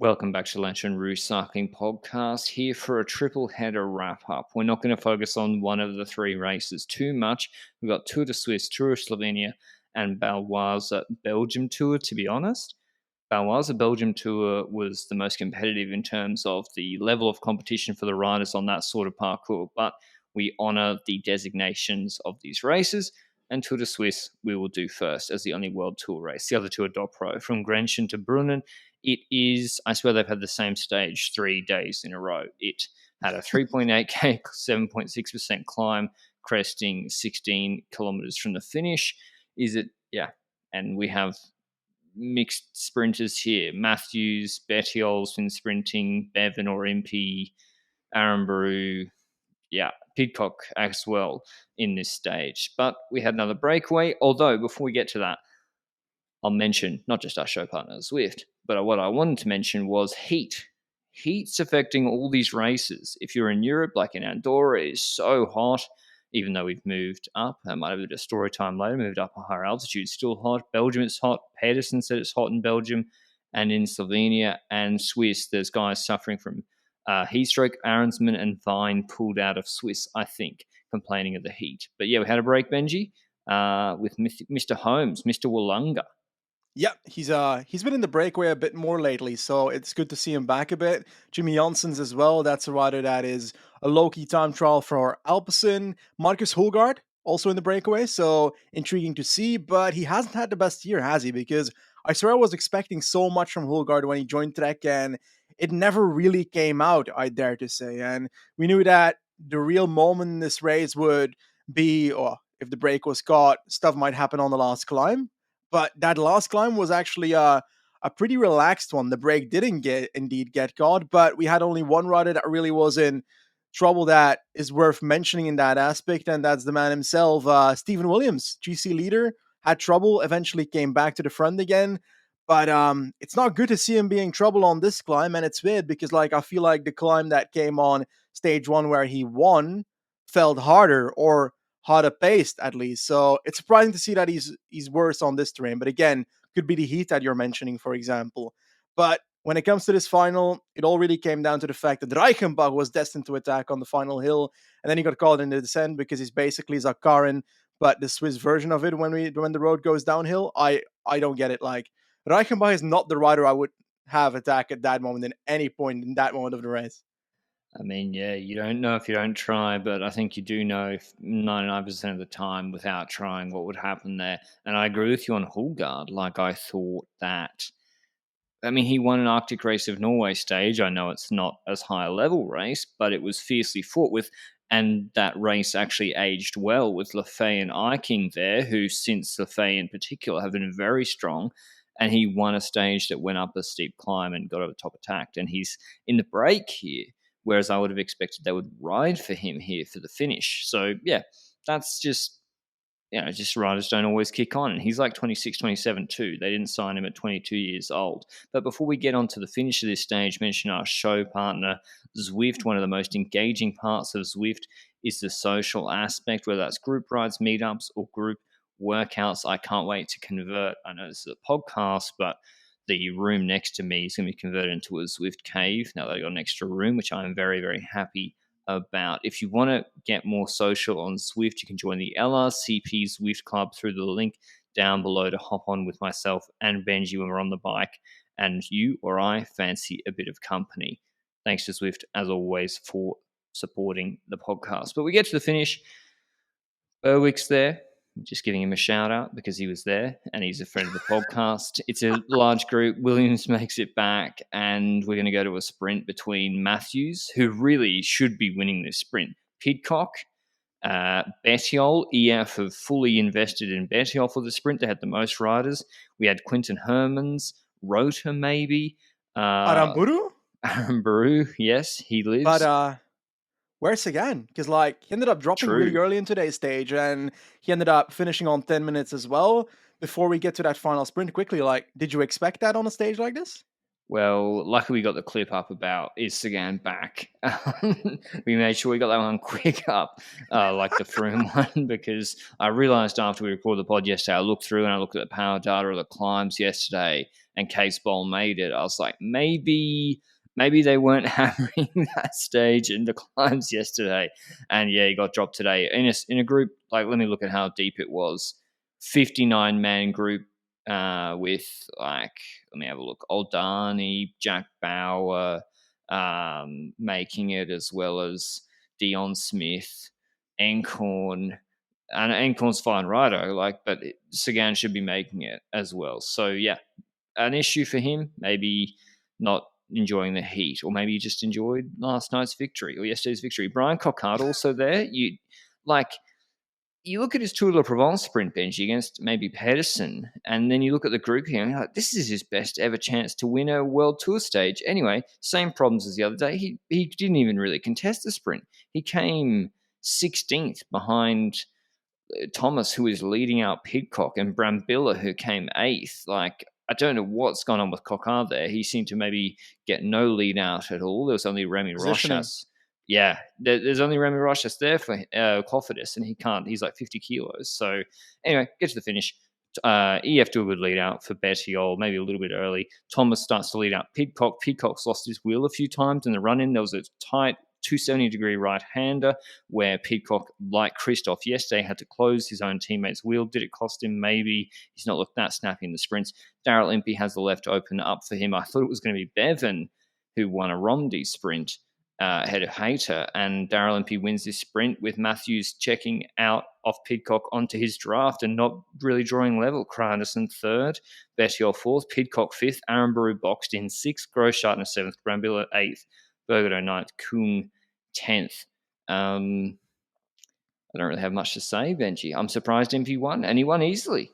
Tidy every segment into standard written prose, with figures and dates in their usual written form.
Welcome back to Lanterne Rouge Cycling Podcast, here for a triple header wrap up. We're not going to focus on one of the three races too much. We've got Tour de Suisse, Tour of Slovenia, and Baloise Belgium Tour, to be honest. Baloise Belgium Tour was the most competitive in terms of the level of competition for the riders on that sort of parcours, but we honour the designations of these races, and Tour de Suisse we will do first as the only World Tour race. The other two are Dopro, from Grenchen to Brunnen. It is, I swear they've had the same stage 3 days in a row. It had a 3.8k, 7.6% climb, cresting 16 kilometers from the finish. Yeah. And we have mixed sprinters here. Matthews, Bettiol's been sprinting, Bevan or MP, Aaron Brew, Pidcock as well in this stage. But we had another breakaway, although before we get to that, I'll mention not just our show partner Zwift, but what I wanted to mention was heat. Heat's affecting all these races. If you're in Europe, like in Andorra, it is so hot, even though we've moved up. I might have a story time later, moved up a higher altitude, still hot. Belgium, it's hot. Pedersen said it's hot in Belgium. And in Slovenia and Swiss, there's guys suffering from heat stroke. Aronsman and Vine pulled out of Swiss, I think, complaining of the heat. But yeah, we had a break, Benji, with Mr. Holmes, Mr. Wollonga. Yeah, he's been in the breakaway a bit more lately, so it's good to see him back a bit. Jimmy Janssens as well. That's a rider that is a low-key time trial for Alpecin. Marcus Hulgaard also in the breakaway, so intriguing to see. But he hasn't had the best year, has he? Because I swear I was expecting so much from Hulgaard when he joined Trek, and it never really came out, I dare to say. And we knew that the real moment in this race would be, or if the break was caught, stuff might happen on the last climb. But that last climb was actually a pretty relaxed one. The break didn't indeed get caught, but we had only one rider that really was in trouble that is worth mentioning in that aspect, and that's the man himself, Stephen Williams, GC leader, had trouble, eventually came back to the front again. But it's not good to see him being trouble on this climb, and it's weird because I feel like the climb that came on stage one where he won felt harder, or harder paced at least. So it's surprising to see that he's worse on this terrain. But again, could be the heat that you're mentioning, for example. But when it comes to this final, it all really came down to the fact that Reichenbach was destined to attack on the final hill, and then he got caught in the descent because he's basically Zakarin, but the Swiss version of it when the road goes downhill. I don't get it. Like, Reichenbach is not the rider I would have attack at that moment, in any point in that moment of the race. I mean, yeah, you don't know if you don't try, but I think you do know 99% of the time without trying what would happen there. And I agree with you on Hulgaard. Like, I thought that, I mean, he won an Arctic Race of Norway stage. I know it's not as high a level race, but it was fiercely fought with. And that race actually aged well with Lefay and Eiking there, who since Lefay in particular have been very strong. And he won a stage that went up a steep climb and got over the top attacked. And he's in the break here, whereas I would have expected they would ride for him here for the finish. So, yeah, that's just, just riders don't always kick on. And he's like 26, 27 too. They didn't sign him at 22 years old. But before we get on to the finish of this stage, mention our show partner, Zwift. One of the most engaging parts of Zwift is the social aspect, whether that's group rides, meetups, or group workouts. I can't wait to convert. I know this is a podcast, but the room next to me is going to be converted into a Zwift cave now that I got an extra room, which I'm very, very happy about. If you want to get more social on Zwift, you can join the LRCP Zwift Club through the link down below to hop on with myself and Benji when we're on the bike and you or I fancy a bit of company. Thanks to Zwift, as always, for supporting the podcast. But we get to the finish. Berwick's there. Just giving him a shout out because he was there and he's a friend of the podcast. It's a large group. Williams makes it back, and we're going to go to a sprint between Matthews, who really should be winning this sprint, Pidcock, Bettiol. EF have fully invested in Bettiol for the sprint. They had the most riders. We had Quinton Hermans, Rota maybe. Aramburu? Aramburu, yes, he lives. But where's again? Because he ended up dropping really early in today's stage, and he ended up finishing on 10 minutes as well. Before we get to that final sprint quickly, did you expect that on a stage like this? Well, luckily we got the clip up about is Sagan back. We made sure we got that one quick up, like the Froome one, because I realised after we recorded the pod yesterday, I looked through and I looked at the power data of the climbs yesterday, and Case Bowl made it. I was like, maybe they weren't hammering that stage in the climbs yesterday, and yeah, he got dropped today in a group. Like, let me look at how deep it was. 59-man group with like, let me have a look. Oldani, Jack Bauer making it, as well as Dion Smith, Encorn, and Encorn's fine righto, but Sagan should be making it as well. So yeah, an issue for him. Maybe not enjoying the heat, or maybe he just enjoyed last night's victory or yesterday's victory. Brian Cockard also there. You look at his Tour de Provence sprint, Benji, against maybe Pedersen, and then you look at the group here, and you're like, this is his best ever chance to win a World Tour stage. Anyway, same problems as the other day. He didn't even really contest the sprint. He came 16th behind Thomas, who was leading out Pidcock, and Brambilla, who came 8th. Like, I don't know what's gone on with Coquard there. He seemed to maybe get no lead out at all. There was only Remy Positioning. Rochas. Yeah, there's only Remy Rochas there for Cofidis, and he can't. He's like 50 kilos. So anyway, get to the finish. EF do a good lead out for Bettiol, maybe a little bit early. Thomas starts to lead out Pidcock. Pidcock's lost his wheel a few times in the run-in. There was a tight 270-degree right-hander where Pidcock, like Christoph yesterday, had to close his own teammate's wheel. Did it cost him? Maybe. He's not looked that snappy in the sprints. Daryl Impey has the left open up for him. I thought it was going to be Bevan who won a Romney sprint ahead of Hayter, and Daryl Impey wins this sprint with Matthews checking out off Pidcock onto his draft and not really drawing level. Anderson third, Bettiol fourth, Pidcock fifth, Aaron Baru boxed in sixth, Groschartner seventh, Brambilla eighth, Bergerdo ninth, Kung 10th. I don't really have much to say, Benji. I'm surprised MP won, and he won easily.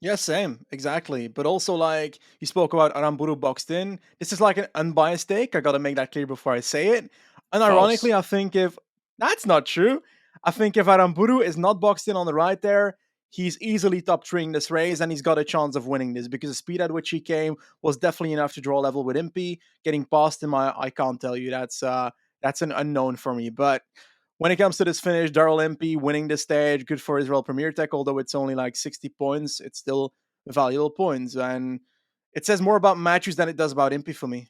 Yeah, same, exactly. But also, like, you spoke about Aramburu boxed in. This is like an unbiased take. I gotta make that clear before I say it. And False. ironically, I think if that's not true, I think if Aramburu is not boxed in on the right there, he's easily top treeing this race, and he's got a chance of winning this because the speed at which he came was definitely enough to draw level with Impey. Getting past him, I can't tell you. That's an unknown for me. But when it comes to this finish, Daryl Impey winning the stage, good for Israel Premier Tech, although it's only like 60 points, it's still valuable points. And it says more about Matthews than it does about Impey for me.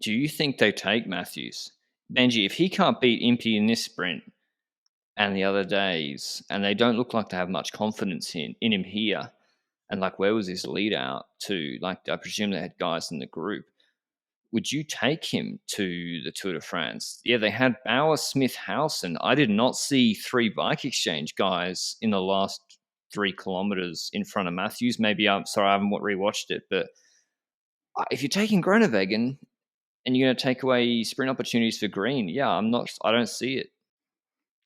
Do you think they take Matthews? Benji, if he can't beat Impey in this sprint and the other days, and they don't look like they have much confidence in him here, and like, where was his lead out to? Like, I presume they had guys in the group. Would you take him to the Tour de France? Yeah, they had Bauer, Smith, Howson. I did not see 3 bike exchange guys in the last 3 kilometers in front of Matthews. Maybe I'm sorry, I haven't rewatched it, but if you're taking Groenewegen and you're going to take away sprint opportunities for Green, yeah, I don't see it.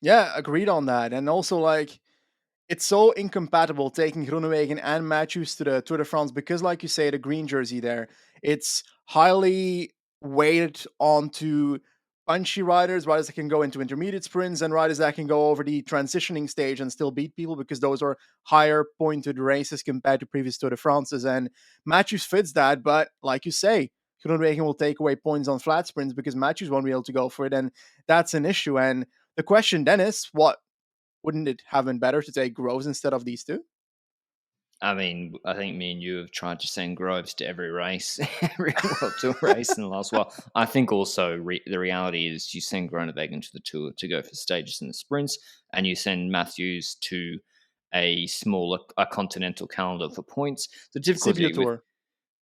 Yeah, agreed on that. And also, like, it's so incompatible taking Groenewegen and Matthews to the Tour de France because, like you say, the green jersey there, it's highly weighted onto punchy riders that can go into intermediate sprints, and riders that can go over the transitioning stage and still beat people because those are higher pointed races compared to previous Tour de France's. And Matthews fits that, but like you say, Groenewegen will take away points on flat sprints because Matthews won't be able to go for it, and that's an issue. And the question then is, what wouldn't it have been better to take Groves instead of these two? I mean, I think me and you have tried to send Groves to every race, every World Tour race in the last while. I think also the reality is you send Groenewegen to the Tour to go for stages in the sprints, and you send Matthews to a smaller, a continental calendar for points. The Sibiu difficulty with, Tour,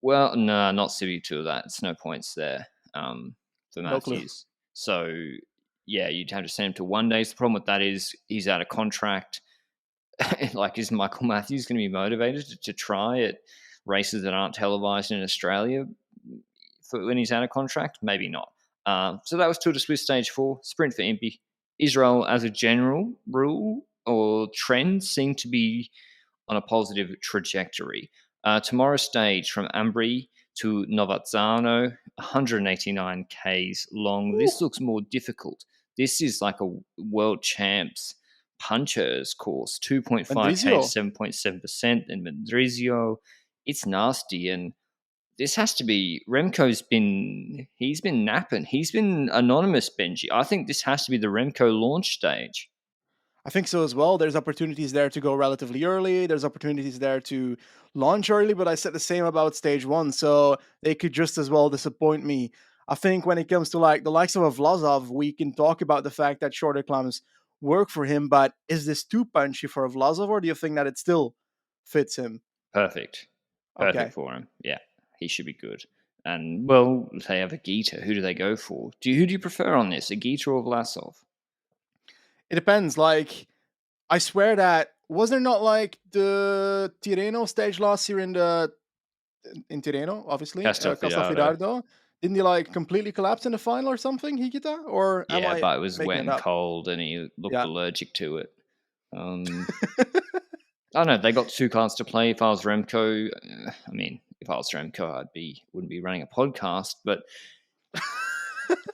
well, no, not Civi Tour. That's no points there for no clue. Matthews. So yeah, you'd have to send him to one days. The problem with that is he's out of contract. Like, is Michael Matthews going to be motivated to try at races that aren't televised in Australia for when he's out of contract? Maybe not. So that was Tour de Suisse Stage 4, sprint for Impey. Israel, as a general rule or trend, seem to be on a positive trajectory. Tomorrow's stage from Ambri to Novazzano, 189 Ks long. This looks more difficult. This is like a world champs punchers course, 2.5K Mendrisio, to 7.7%. And Mendrisio, it's nasty. And this has to be Remco's he's been napping. He's been anonymous, Benji. I think this has to be the Remco launch stage. I think so as well. There's opportunities there to go relatively early. There's opportunities there to launch early, but I said the same about stage one, so they could just as well disappoint me. I think when it comes to like the likes of a Vlasov, we can talk about the fact that shorter climbs work for him, but is this too punchy for a Vlasov, or do you think that it still fits him? Perfect. Perfect Okay. for him. Yeah, he should be good. And, well, they have a Gita. Who do they go for? Who do you prefer on this, a Gita or Vlasov? It depends. Like, I swear that was there not like the Tirreno stage last year in Tirreno, obviously, Castelfidardo. Castelfidardo. Didn't he like completely collapse in the final or something, Higita? Or am Yeah, I but it was making wet it and up? cold, and he looked Yeah. allergic to it. I don't know. They got 2 cards to play. If I was Remco, I mean, if I was Remco, wouldn't be running a podcast. But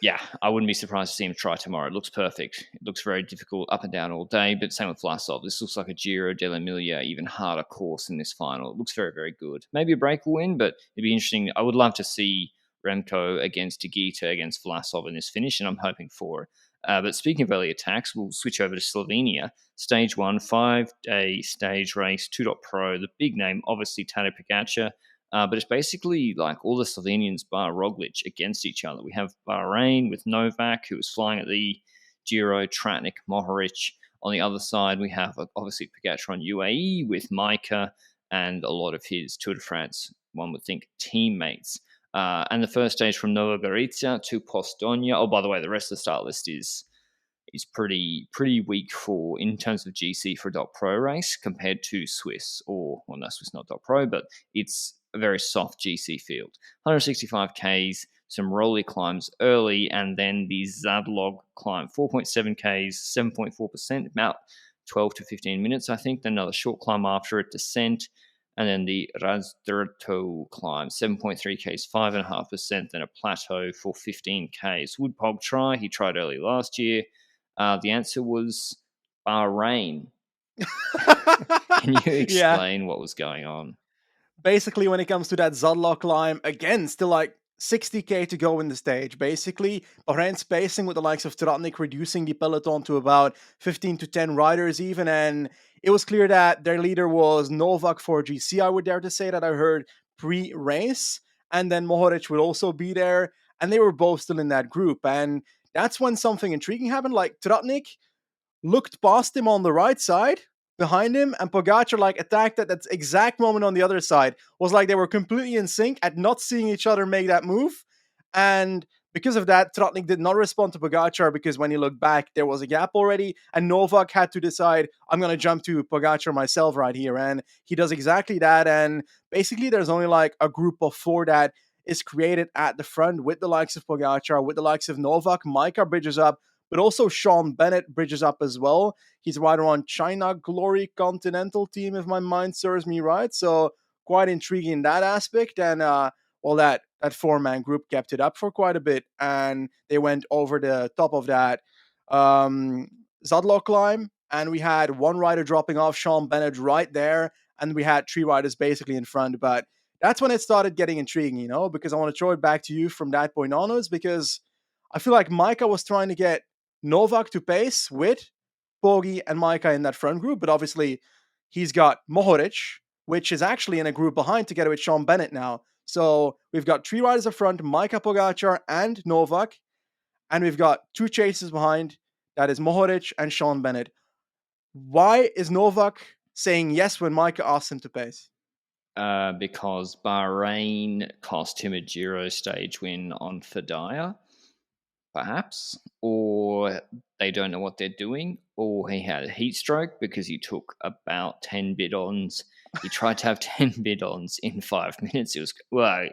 yeah, I wouldn't be surprised to see him try tomorrow. It looks perfect. It looks very difficult up and down all day. But same with Vlasov. This looks like a Giro dell'Emilia, even harder course in this final. It looks very, very good. Maybe a break will win, but it'd be interesting. I would love to see Remco against Gita against Vlasov in this finish, and I'm hoping for it. But speaking of early attacks, we'll switch over to Slovenia. Stage 1, 5-day stage race, 2.pro. The big name, obviously, Tadej Pogacar. But it's basically like all the Slovenians bar Roglic against each other. We have Bahrain with Novak, who was flying at the Giro, Tratnik, Mohoric. On the other side, we have obviously Pogacar on UAE with Micah and a lot of his Tour de France, one would think, teammates. And the first stage from Nova Gorica to Postojna. Oh, by the way, the rest of the start list is pretty weak for in terms of GC for a dot pro race compared to Swiss or well no Swiss not dot pro, but it's a very soft GC field. 165 Ks, some rolly climbs early, and then the Zadlog climb, 4.7 Ks, 7.4%, about 12 to 15 minutes, I think. Then another short climb after it, descent, and then the Razdrto climb, 7.3 Ks, 5.5%, then a plateau for 15 Ks. Would Pog try? He tried early last year. The answer was Bahrain. Can you Yeah. explain what was going on? Basically, when it comes to that Zadlok climb, again, still like 60k to go in the stage. Basically, Bahrain spacing with the likes of Tratnik reducing the peloton to about 15 to 10 riders even, and it was clear that their leader was Novak for GC, I would dare to say that I heard pre-race, and then Mohoric would also be there, and they were both still in that group, and that's when something intriguing happened, like Tratnik looked past him on the right side behind him, and Pogacar like attacked at that exact moment on the other side. Was like they were completely in sync at not seeing each other make that move. And because of that, Trotnik did not respond to Pogacar because when he looked back, there was a gap already, and Novak had to decide, I'm going to jump to Pogacar myself right here. And he does exactly that. And basically, there's only like a group of 4 that is created at the front with the likes of Pogacar, with the likes of Novak. Micah bridges up, but also Sean Bennett bridges up as well. He's right on China Glory Continental team, if my mind serves me right. So quite intriguing in that aspect. And well, that 4-man group kept it up for quite a bit, and they went over the top of that Zadlok climb, and we had one rider dropping off, Sean Bennett, right there, and we had 3 riders basically in front. But that's when it started getting intriguing, because I want to throw it back to you from that point onwards, because I feel like Micah was trying to get Novak to pace with Poggi and Micah in that front group, but obviously he's got Mohoric, which is actually in a group behind together with Sean Bennett now. So we've got 3 riders up front, Micah, Pogacar, and Novak, and we've got 2 chasers behind. That is Mohoric and Sean Bennett. Why is Novak saying yes when Micah asks him to pace? Because Bahrain cost him a Giro stage win on Fadaya, perhaps, or they don't know what they're doing, or he had a heat stroke because he took about 10 bidons. He tried to have 10 bidons in 5 minutes. It was, well,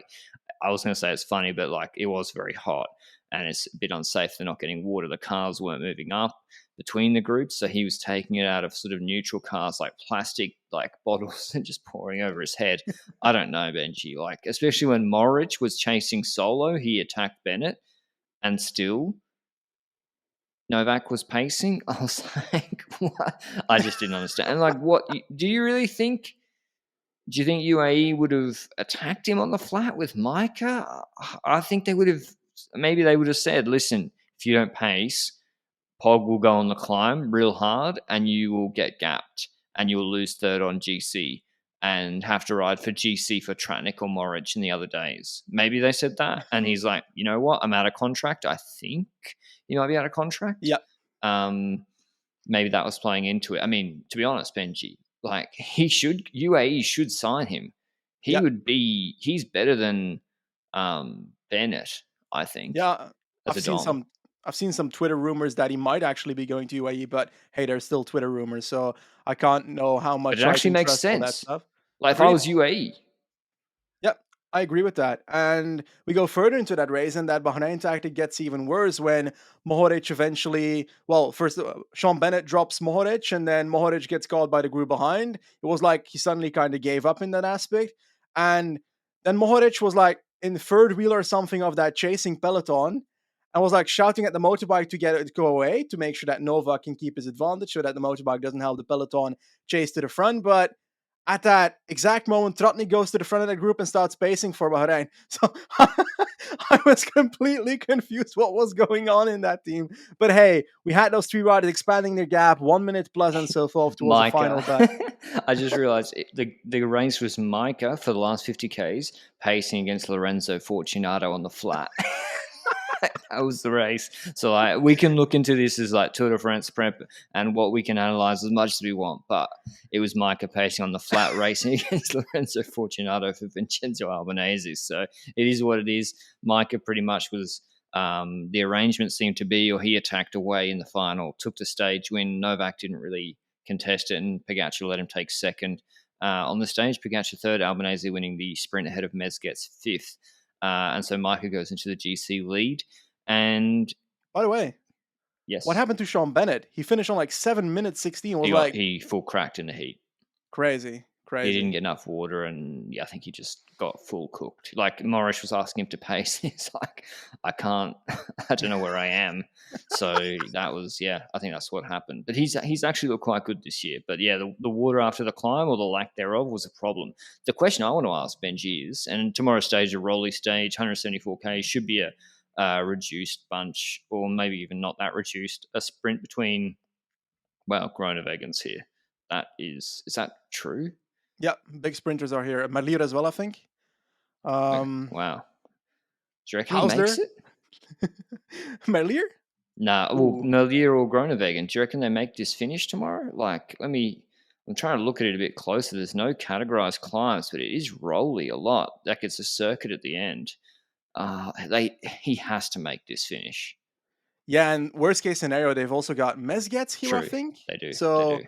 I was going to say it's funny, but like it was very hot and it's a bit unsafe. They're not getting water. The cars weren't moving up between the groups. So he was taking it out of sort of neutral cars, like plastic, like bottles and just pouring over his head. I don't know, Benji. Like, especially when Morich was chasing solo, he attacked Bennett and still Novak was pacing. I was like, what? I just didn't understand. And like, what do you really think? Do you think UAE would have attacked him on the flat with Micah? I think they would have. Maybe they would have said, "Listen, if you don't pace, Pog will go on the climb real hard, and you will get gapped, and you'll lose third on GC, and have to ride for GC for Tratnik or Morich in the other days." Maybe they said that, and he's like, "You know what? I'm out of contract. I think he might be out of contract." Yeah, Um, Maybe that was playing into it. I mean, to be honest, Benji, like UAE should sign him. yeah, He's better than Bennett, I think, yeah. as I've a seen Dom. some. I've seen some Twitter rumors that he might actually be going to UAE, but hey, they're still Twitter rumors, so I can't know how But it much I actually can makes trust all that sense. stuff. Like if I Agreed. was UAE, Yep, I agree with that. And we go further into that race, and that Bahrain tactic gets even worse when Mohoric eventually, well, first Sean Bennett drops Mohoric, and then Mohoric gets caught by the group behind. It was like he suddenly kind of gave up in that aspect. And then Mohoric was like in third wheel or something of that chasing peloton and was like shouting at the motorbike to get it to go away to make sure that Nova can keep his advantage so that the motorbike doesn't help the peloton chase to the front. But at that exact moment, Trotny goes to the front of the group and starts pacing for Bahrain. So I was completely confused what was going on in that team. But hey, we had those three riders expanding their gap 1 minute plus and so forth towards the Micah. final. But I just realized the race was Micah for the last 50 Ks pacing against Lorenzo Fortunato on the flat. That was the race. So we can look into this as like Tour de France prep and what we can analyze as much as we want. But it was Micah pacing on the flat racing against Lorenzo Fortunato for Vincenzo Albanese. So it is what it is. Micah pretty much was the arrangement seemed to be, or he attacked away in the final, took the stage win. Novak didn't really contest it, and Pogacar let him take second. On the stage, Pogacar third, Albanese winning the sprint ahead of Mezget's fifth. And so Micah goes into the GC lead. And by the way, what yes, happened to Sean Bennett? He finished on like 7 minutes 16. Was he like full cracked in the heat. crazy, He didn't crazy. get enough water, and yeah, I think he just got full cooked. Like Morris was asking him to pace, he's like, "I can't, I don't know where I am." So that was, yeah, I think that's what happened. But he's actually looked quite good this year. But yeah, the water after the climb or the lack thereof was a problem. The question I want to ask Benji is, and tomorrow's stage, a rolly stage, 174k, should be a reduced bunch, or maybe even not that reduced, a sprint between, well, Groenewegans here. Is that true? Yeah, big sprinters are here. Malir as well, I think. Okay. Um, Wow. Do you reckon he makes Hausler, it? Malir. Nah. Well, Ooh, Merlier or Groenewegen. Do you reckon they make this finish tomorrow? Like, I'm trying to look at it a bit closer. There's no categorized climbs, but it is rolly a lot. Like it's a circuit at the end. He has to make this finish. yeah, and worst case scenario, they've also got Mezgets here, I True. think. They do. They So do.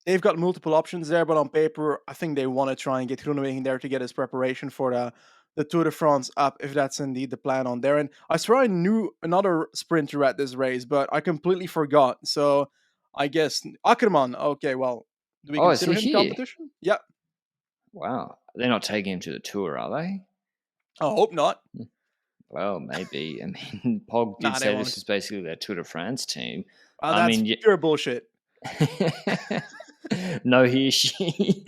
they've got multiple options there, but on paper, I think they want to try and get Groenewegen there to get his preparation for the Tour de France up, if that's indeed the plan on there. And I swear I knew another sprinter at this race, but I completely forgot. So I guess Ackermann. Okay, well, do we Oh, is consider he him here? competition? Yeah, Wow. They're not taking him to the tour, are they? I hope not. Well, maybe. I mean, Pog did Nah, they say this won't. is basically their Tour de France team. I That's mean, pure bullshit. no, he, she.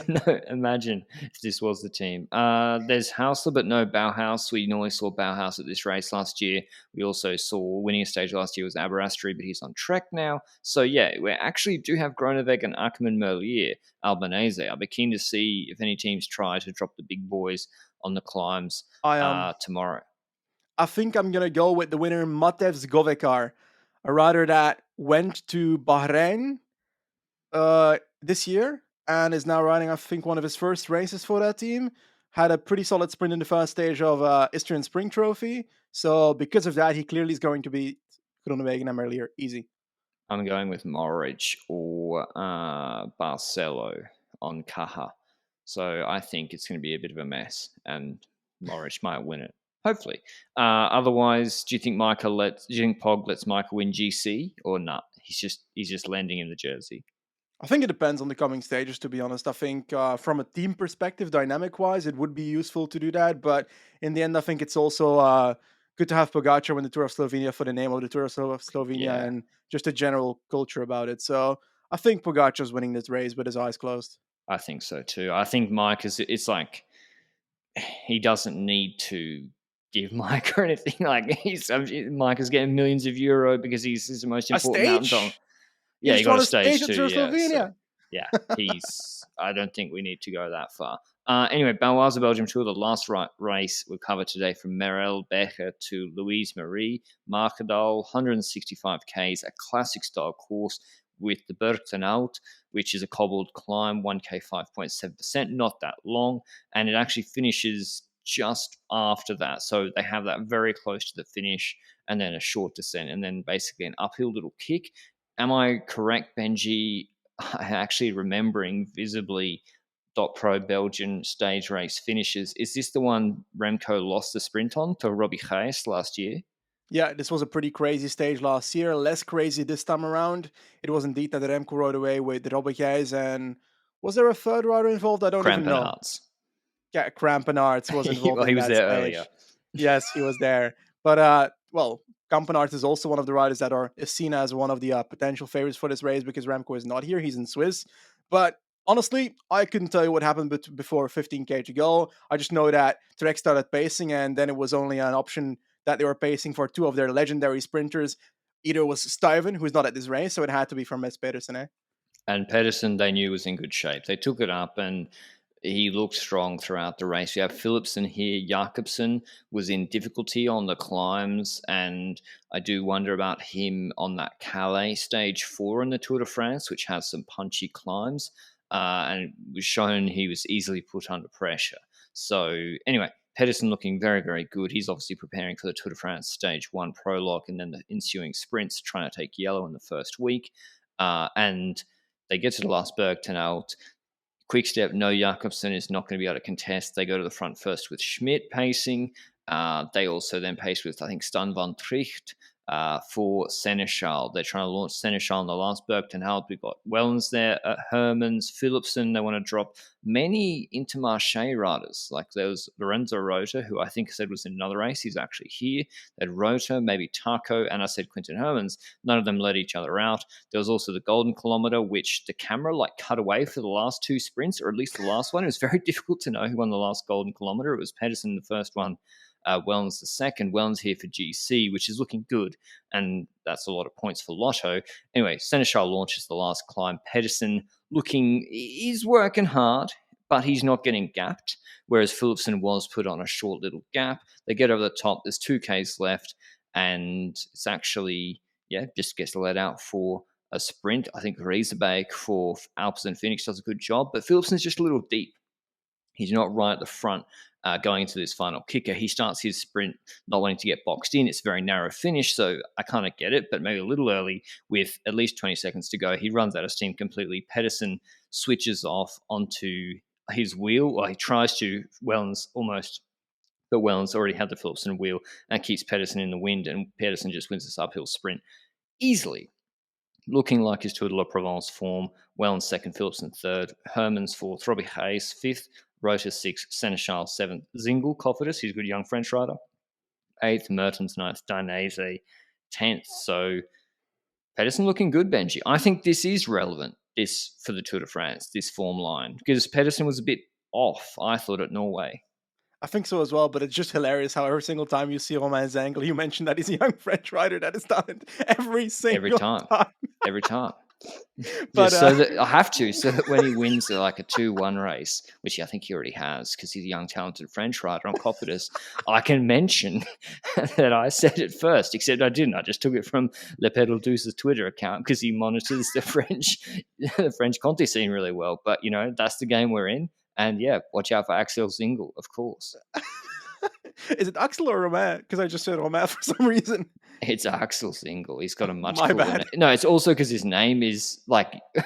No, imagine if this was the team. There's Hausler, but no Bauhaus. We normally saw Bauhaus at this race last year. We also saw winning a stage last year was Aberasturi, but he's on Trek now. So yeah, we actually do have Groeneweg and Ackermann Merlier, Albanese. I'll be keen to see if any teams try to drop the big boys on the climbs I tomorrow. I think I'm gonna go with the winner, Matevs Govekar, a rider that went to Bahrain this year and is now riding, I think, one of his first races for that team. Had a pretty solid sprint in the first stage of Istrian Spring Trophy. So because of that, he clearly is going to beat Groenewegen and Merlier easy. I'm going with Morridge or Barcelo on Caja. So I think it's going to be a bit of a mess, and Morridge might win it. Hopefully. Otherwise, do you think Pog lets Michael win GC or not? He's just lending him the jersey. I think it depends on the coming stages, to be honest. I think from a team perspective, dynamic wise, it would be useful to do that. But in the end, I think it's also good to have Pogacar win the Tour of Slovenia for the name of the Tour of Slovenia Yeah. and just a general culture about it. So I think Pogacar's winning this race with his eyes closed. I think so too. I think Mike is. It's like he doesn't need to give Mike or anything. Like Mike is getting millions of euro because he's the most A important mountain dog. stage? He Yeah, he just got won a a stage stage at too. Tour of Yeah, so Slovenia. yeah, he's. I don't think we need to go that far. Anyway, Baloise Belgium Tour, the last race we'll cover today from Merelbecher to Louise Marie, Markendal, 165 Ks, a classic style course with the Bergtenaut, which is a cobbled climb, 1K 5.7%, not that long, and it actually finishes just after that. So they have that very close to the finish and then a short descent and then basically an uphill little kick. Am I correct, Benji? Actually remembering visibly .pro Belgian stage race finishes. Is this the one Remco lost the sprint on to Robbie Hayes last year? Yeah, this was a pretty crazy stage last year. Less crazy this time around. It was indeed that Remco rode away with the Robert Gijs, and was there a third rider involved? I don't even know. Krampenarts. Yeah, Krampenarts was involved Well, in he was that there earlier. stage. Yes, he was there. But well, Krampenarts is also one of the riders that is seen as one of the potential favorites for this race because Remco is not here; he's in Swiss. But honestly, I couldn't tell you what happened before 15k to go. I just know that Trek started pacing, and then it was only an option that they were pacing for two of their legendary sprinters. Either was Stuyven, who's not at this race, so it had to be from Mets Pedersen. Eh? And Pedersen, they knew was in good shape. They took it up and he looked strong throughout the race. You have Philipsen here. Jakobsen was in difficulty on the climbs, and I do wonder about him on that Calais stage 4 in the Tour de France, which has some punchy climbs, and it was shown he was easily put under pressure. So anyway, Pedersen looking very, very good. He's obviously preparing for the Tour de France stage 1 prologue and then the ensuing sprints, trying to take yellow in the first week. And they get to the last Bergtenaut. Quick step, no Jakobsen is not going to be able to contest. They go to the front first with Schmidt pacing. They also then pace with, I think, Stan van Tricht for Seneschal. They're trying to launch Seneschal in the last Bergtenaut. We've got Wellens there, Hermans, Philipsen. They want to drop many Intermarché riders. Like there was Lorenzo Rota, who I think said was in another race. He's actually here. They had Rota, maybe Taco, and I said Quinten Hermans. None of them let each other out. There was also the Golden Kilometer, which the camera cut away for the last two sprints, or at least the last one. It was very difficult to know who won the last Golden Kilometer. It was Pedersen the first one, Wellens the second. Wellens here for GC, which is looking good, and that's a lot of points for Lotto. Anyway, Seneschal launches the last climb. Pedersen he's working hard, but he's not getting gapped, whereas Philipsen was put on a short little gap. They get over the top. There's 2Ks left, and it's actually, just gets let out for a sprint. I think Reesebeek for Alpes and Phoenix does a good job, but Philipsen's just a little deep. He's not right at the front going into this final kicker. He starts his sprint not wanting to get boxed in. It's a very narrow finish, so I kind of get it, but maybe a little early with at least 20 seconds to go. He runs out of steam completely. Pedersen switches off onto his wheel. Well, he tries to. Wellens almost, but Wellens already had the Philipsen wheel and keeps Pedersen in the wind, and Pedersen just wins this uphill sprint easily. Looking like his Tour de la Provence form. Wellens second, Philipsen third, Hermans fourth, Robbie Hayes fifth, Rota sixth, Seneschal seventh, Zingel, Cofidis, he's a good young French rider, eighth, Mertens ninth, Dainese 10th. So Pedersen looking good, Benji. I think this is relevant, this for the Tour de France, this form line, because Pedersen was a bit off, I thought, at Norway. I think so as well, but it's just hilarious how every single time you see Romain Zengel, you mention that he's a young French rider that is talented every single time. Every time. But so that I have to, so that when he wins like a 2-1 race, which I think he already has because he's a young, talented French rider on Cofidis, I can mention that I said it first, except I didn't. I just took it from Le Pedal Douce's Twitter account because he monitors the French Conti scene really well. But, that's the game we're in. And watch out for Axel Zingel, of course. Is it Axel or Romain? Because I just said Romain for some reason. It's Axel Zingel. He's got a much My cooler bad. name. No, it's also because his name is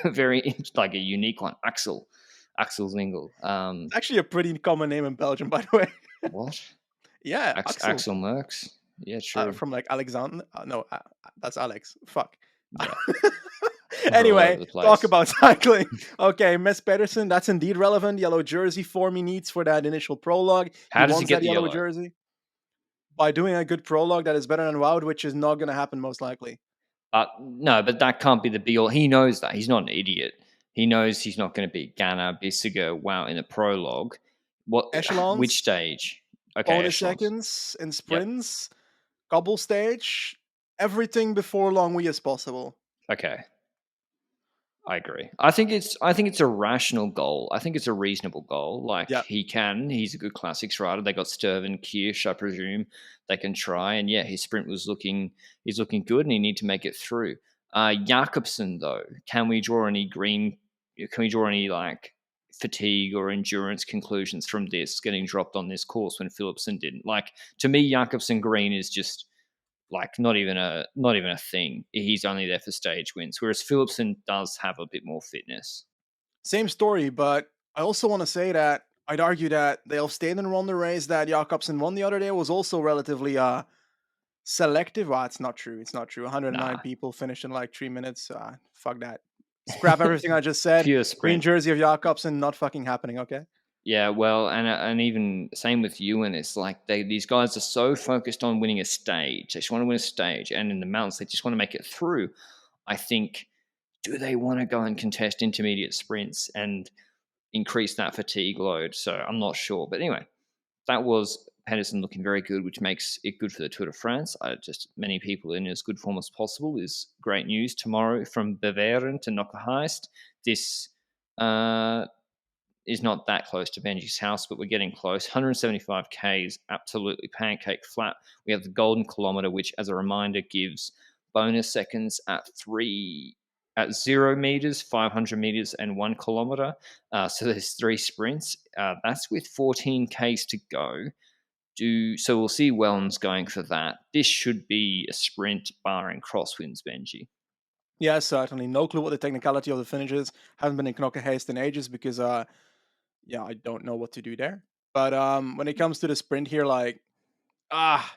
very a unique one. Axel Zingel. It's actually a pretty common name in Belgium, by the way. What? Yeah, Axel Merckx. Yeah, true. From Alexander. No, that's Alex. Fuck. Yeah. Anyway, talk about cycling. Okay, Mets Pedersen, that's indeed relevant. Yellow jersey form he needs for that initial prologue. How does he get the yellow jersey? By doing a good prologue that is better than Wout, which is not going to happen most likely. No, but that can't be the be all. He knows that. He's not an idiot. He knows he's not going to beat Ghana, Bissiger, Wow in the prologue. Which Echelons, stage? Okay, bonus echelons. seconds, and Yep. sprints, gobble stage, everything before long we as possible. Okay. I agree. I think it's a rational goal. I think it's a reasonable goal. Like Yeah. he's a good classics rider. They got Sturven, Kirsch, I presume they can try. And yeah, his sprint he's looking good, and he need to make it through. Jakobsen though, can we draw any like fatigue or endurance conclusions from this getting dropped on this course when Philipsen didn't? Like to me, Jakobsen Green is just like not even a thing. He's only there for stage wins, whereas Philipsen does have a bit more fitness. Same story, but I also want to say that I'd argue that the Elfsteden run the race that Jakobsen won the other day was also relatively selective. Well, it's not true. It's not true. 109 Nah, people finished in like 3 minutes. Fuck that. Scrap everything I just said. pure Green sprint. jersey of Jakobsen, not fucking happening. Okay. Yeah, well, and even same with Ewan. It's like these guys are so focused on winning a stage. They just want to win a stage, and in the mountains, they just want to make it through. I think, do they want to go and contest intermediate sprints and increase that fatigue load? So I'm not sure. But anyway, that was Pedersen looking very good, which makes it good for the Tour de France. Just many people in as good form as possible is great news. Tomorrow from Beveren to Nockeheist. This is not that close to Benji's house, but we're getting close. 175 Ks, absolutely pancake flat. We have the golden kilometer, which, as a reminder, gives bonus seconds at 0 meters, 500 meters, and 1 kilometer. So there's 3 sprints. That's with 14 Ks to go. So we'll see Wellens going for that. This should be a sprint, barring crosswinds, Benji. Yeah, certainly. No clue what the technicality of the finish is. Haven't been in Knokke in ages because yeah, I don't know what to do there. But when it comes to the sprint here, like ah,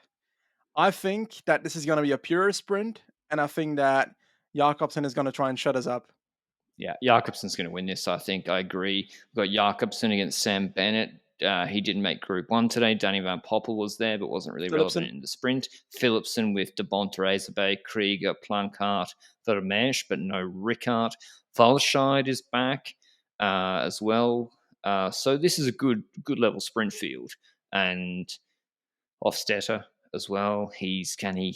I think that this is gonna be a pure sprint, and I think that Jakobsen is gonna try and shut us up. Yeah, Jakobsen's going to win this. I think I agree. We've got Jakobsen against Sam Bennett. He didn't make Group One today. Danny Van Poppel was there, but wasn't really relevant Philipsen. in the sprint. Philipsen with De Bonte, Razorbe, Krieger, Plancart, Vermeersch, but no Rickard. Valscheid is back as well. So this is a good level sprint field, and Hofstetter as well.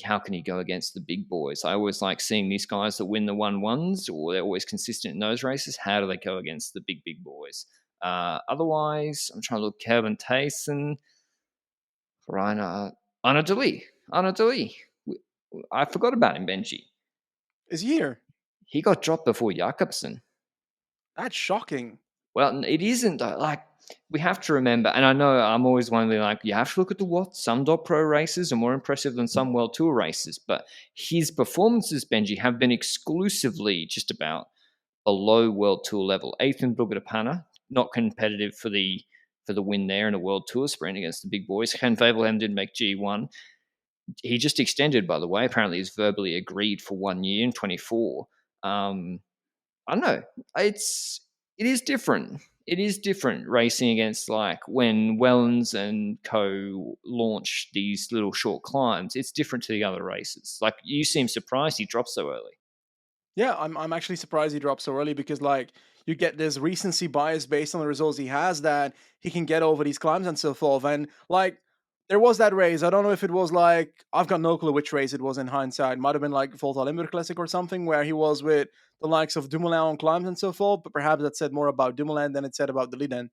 How can he go against the big boys? I always like seeing these guys that win the 1-1s, or they're always consistent in those races. How do they go against the big boys? Otherwise, I'm trying to look. Kevin Tayson, Rainer, Anadali. I forgot about him, Benji. Is he here? He got dropped before Jakobsen. That's shocking. Well, it isn't though. Like we have to remember, and I know I'm always wondering, like you have to look at the what some dot pro races are more impressive than some World Tour races, but his performances, Benji, have been exclusively just about below World Tour level. Eighth in Bugapana, not competitive for the win there in a World Tour sprint against the big boys. Ken Fabelheim didn't make G1. He just extended, by the way. Apparently, he's verbally agreed for 1 year in 24. I don't know. It is different. It is different racing against like when Wellens and Co launch these little short climbs. It's different to the other races. Like you seem surprised he dropped so early. Yeah, I'm actually surprised he dropped so early because like you get this recency bias based on the results he has that he can get over these climbs and so forth. And like there was that race. I don't know if it was like I've got no clue which race it was in hindsight. It might have been like Volta Limburg Classic or something where he was with the likes of Dumoulin on climbs and so forth. But perhaps that said more about Dumoulin than it said about the Liden.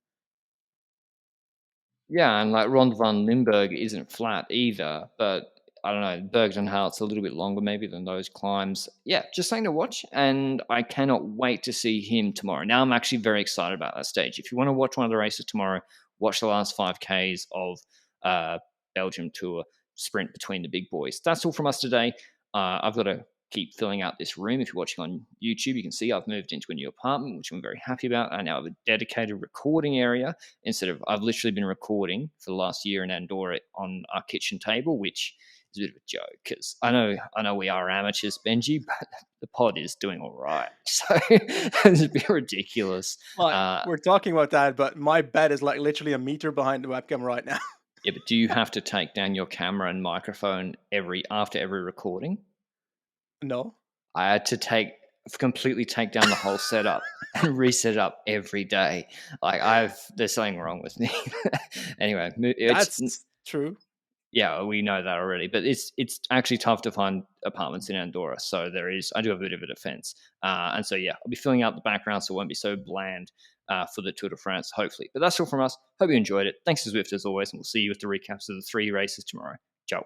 Yeah, and like Ron van Limburg isn't flat either, but I don't know, Bergdenhout's a little bit longer maybe than those climbs. Yeah, just something to watch, and I cannot wait to see him tomorrow. Now I'm actually very excited about that stage. If you want to watch one of the races tomorrow, watch the last 5Ks of uh, Belgium Tour sprint between the big boys. That's all from us today. I've got to keep filling out this room. If you're watching on YouTube, you can see I've moved into a new apartment, which I'm very happy about. I now have a dedicated recording area instead of I've literally been recording for the last year in Andorra on our kitchen table, which is a bit of a joke because I know we are amateurs, Benji, but the pod is doing all right. So it's a bit ridiculous. Like we're talking about that, but my bed is like literally a meter behind the webcam right now. Yeah, but do you have to take down your camera and microphone after every recording? No. I had to take completely take down the whole setup and reset it up every day. Like there's something wrong with me. Anyway, That's true. yeah, we know that already, but it's actually tough to find apartments in Andorra. So I do have a bit of a defense. And so, yeah, I'll be filling out the background so it won't be so bland for the Tour de France, hopefully. But that's all from us. Hope you enjoyed it. Thanks to Zwift as always, and we'll see you with the recaps of the 3 races tomorrow. Ciao.